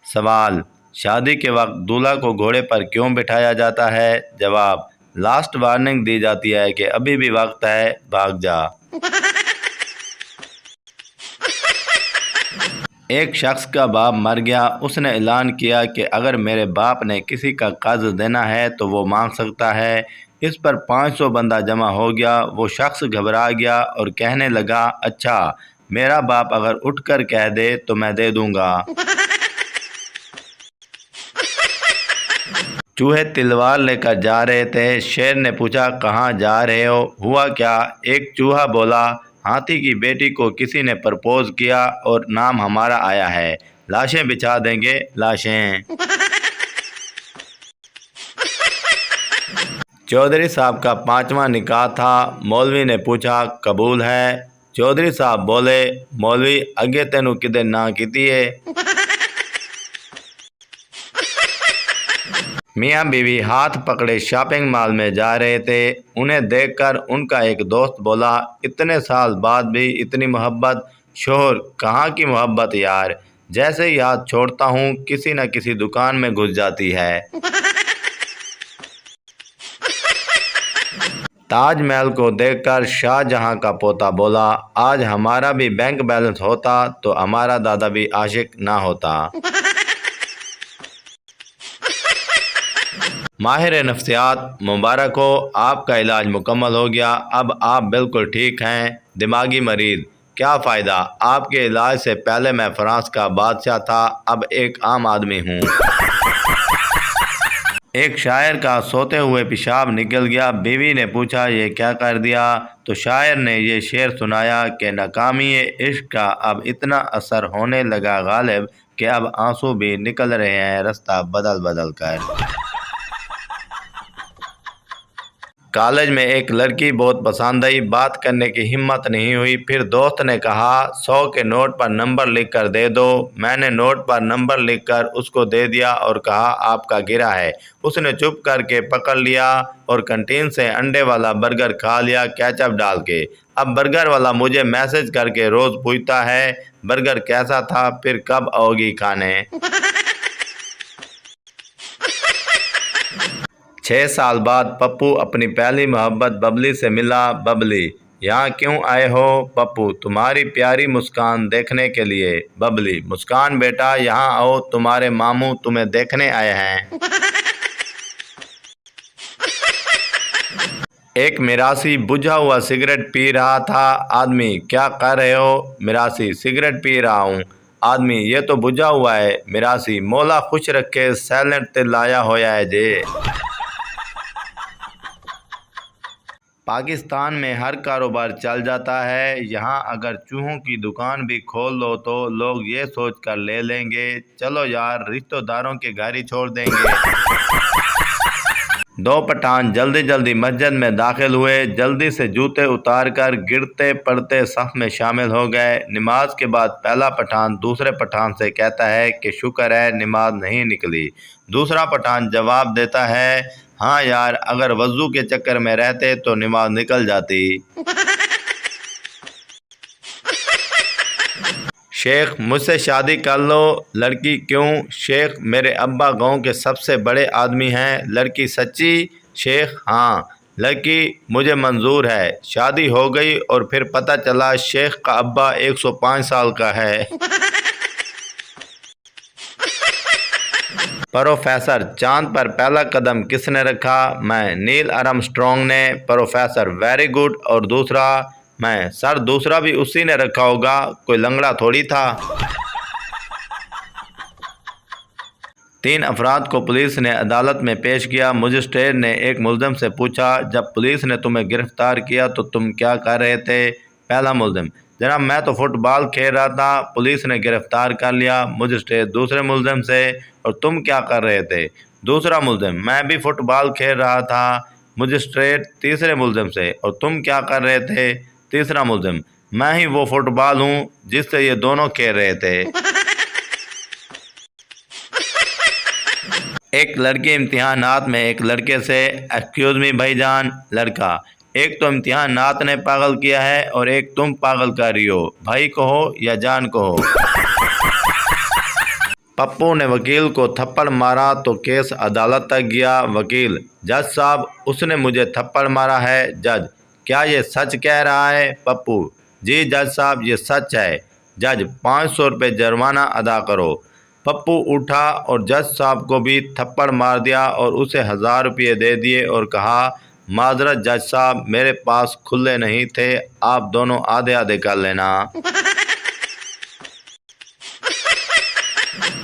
سوال: شادی کے وقت دولہا کو گھوڑے پر کیوں بٹھایا جاتا ہے؟ جواب: لاسٹ وارننگ دی جاتی ہے کہ ابھی بھی وقت ہے، بھاگ جا۔ ایک شخص کا باپ مر گیا۔ اس نے اعلان کیا کہ اگر میرے باپ نے کسی کا قرض دینا ہے تو وہ مانگ سکتا ہے۔ اس پر 500 بندہ جمع ہو گیا۔ وہ شخص گھبرا گیا اور کہنے لگا، اچھا، میرا باپ اگر اٹھ کر کہہ دے تو میں دے دوں گا۔ چوہے تلوار لے کر جا رہے تھے۔ شیر نے پوچھا، کہاں جا رہے ہو؟ ہوا کیا؟ ایک چوہا بولا، ہاتھی کی بیٹی کو کسی نے پرپوز کیا اور نام ہمارا آیا ہے، لاشیں بچھا دیں گے، لاشیں۔ چودھری صاحب کا 5واں نکاح تھا۔ مولوی نے پوچھا، قبول ہے؟ چودھری صاحب بولے، مولوی اگے تینوں کدے نہ کیتی ہے۔ میاں بیوی ہاتھ پکڑے شاپنگ مال میں جا رہے تھے۔ انہیں دیکھ کر ان کا ایک دوست بولا، اتنے سال بعد بھی اتنی محبت؟ شوہر: کہاں کی محبت یار، جیسے ہی ہاتھ چھوڑتا ہوں کسی نہ کسی دکان میں گھس جاتی ہے۔ تاج محل کو دیکھ کر شاہ جہاں کا پوتا بولا، آج ہمارا بھی بینک بیلنس ہوتا تو ہمارا دادا بھی عاشق نہ ہوتا۔ ماہر نفسیات: مبارک ہو، آپ کا علاج مکمل ہو گیا، اب آپ بالکل ٹھیک ہیں۔ دماغی مریض: کیا فائدہ، آپ کے علاج سے پہلے میں فرانس کا بادشاہ تھا، اب ایک عام آدمی ہوں۔ ایک شاعر کا سوتے ہوئے پیشاب نکل گیا۔ بیوی نے پوچھا، یہ کیا کر دیا؟ تو شاعر نے یہ شعر سنایا کہ ناکامی عشق کا اب اتنا اثر ہونے لگا غالب کہ اب آنسو بھی نکل رہے ہیں رستہ بدل بدل کر۔ کالج میں ایک لڑکی بہت پسند آئی، بات کرنے کی ہمت نہیں ہوئی۔ پھر دوست نے کہا، 100 کے نوٹ پر نمبر لکھ کر دے دو۔ میں نے نوٹ پر نمبر لکھ کر اس کو دے دیا اور کہا، آپ کا گرا ہے۔ اس نے چپ کر کے پکڑ لیا اور کینٹین سے انڈے والا برگر کھا لیا، کیچپ ڈال کے۔ اب برگر والا مجھے میسج کر کے روز پوچھتا ہے، برگر کیسا تھا، پھر کب آؤ گی کھانے؟ 6 سال بعد پپو اپنی پہلی محبت ببلی سے ملا۔ ببلی: یہاں کیوں آئے ہو؟ پپو: تمہاری پیاری مسکان دیکھنے کے لیے۔ ببلی: مسکان بیٹا یہاں آؤ، تمہارے ماموں تمہیں دیکھنے آئے ہیں۔ ایک میراثی بجھا ہوا سگریٹ پی رہا تھا۔ آدمی: کیا کر رہے ہو؟ میراثی: سگریٹ پی رہا ہوں۔ آدمی: یہ تو بجھا ہوا ہے۔ میراثی: مولا خوش رکھے، سائلنٹ تے لایا ہویا ہے جے۔ پاکستان میں ہر کاروبار چل جاتا ہے۔ یہاں اگر چوہوں کی دکان بھی کھول دو تو لوگ یہ سوچ کر لے لیں گے، چلو یار رشتہ داروں کے گھر ہی چھوڑ دیں گے۔ 2 پٹھان جلدی جلدی مسجد میں داخل ہوئے۔ جلدی سے جوتے اتار کر گرتے پڑتے صف میں شامل ہو گئے۔ نماز کے بعد پہلا پٹھان دوسرے پٹھان سے کہتا ہے کہ شکر ہے نماز نہیں نکلی۔ دوسرا پٹھان جواب دیتا ہے، ہاں یار اگر وضو کے چکر میں رہتے تو نماز نکل جاتی۔ شیخ: مجھ سے شادی کر لو۔ لڑکی: کیوں؟ شیخ: میرے ابا گاؤں کے سب سے بڑے آدمی ہیں۔ لڑکی: سچی؟ شیخ: ہاں۔ لڑکی: مجھے منظور ہے۔ شادی ہو گئی اور پھر پتہ چلا شیخ کا ابا 105 سال کا ہے۔ پروفیسر: چاند پر پہلا قدم کس نے رکھا؟ میں۔ نیل آرم اسٹرانگ نے۔ پروفیسر: ویری گڈ، اور دوسرا؟ میں۔ سر دوسرا بھی اسی نے رکھا ہوگا، کوئی لنگڑا تھوڑی تھا۔ 3 افراد کو پولیس نے عدالت میں پیش کیا۔ مجسٹریٹ نے ایک ملزم سے پوچھا، جب پولیس نے تمہیں گرفتار کیا تو تم کیا کر رہے تھے؟ پہلا ملزم: جناب میں تو فٹ بال کھیل رہا تھا، پولیس نے گرفتار کر لیا۔ مجسٹریٹ دوسرے ملزم سے: اور تم کیا کر رہے تھے؟ دوسرا ملزم: میں بھی فٹ بال کھیل رہا تھا۔ مجسٹریٹ تیسرے ملزم سے: اور تم کیا کر رہے تھے؟ تیسرا ملزم: میں ہی وہ فٹ بال ہوں جس سے یہ دونوں کھیل رہے تھے۔ ایک لڑکی امتحانات میں ایک لڑکے سے: ایکسکیوز می بھائی جان۔ لڑکا: ایک تو امتحانات نے پاگل کیا ہے اور ایک تم پاگل کر رہی ہو، بھائی کہو یا جان کہو۔ پپو نے وکیل کو تھپڑ مارا تو کیس عدالت تک گیا۔ وکیل: جج صاحب، اس نے مجھے تھپڑ مارا ہے۔ جج: کیا یہ سچ کہہ رہا ہے؟ پپو: جی جج صاحب، یہ سچ ہے۔ جج: 500 روپے جرمانہ ادا کرو۔ پپو اٹھا اور جج صاحب کو بھی تھپڑ مار دیا اور اسے 1000 روپے دے دیے اور کہا: معذرت جج صاحب، میرے پاس کھلے نہیں تھے، آپ دونوں آدھے آدھے کر لینا۔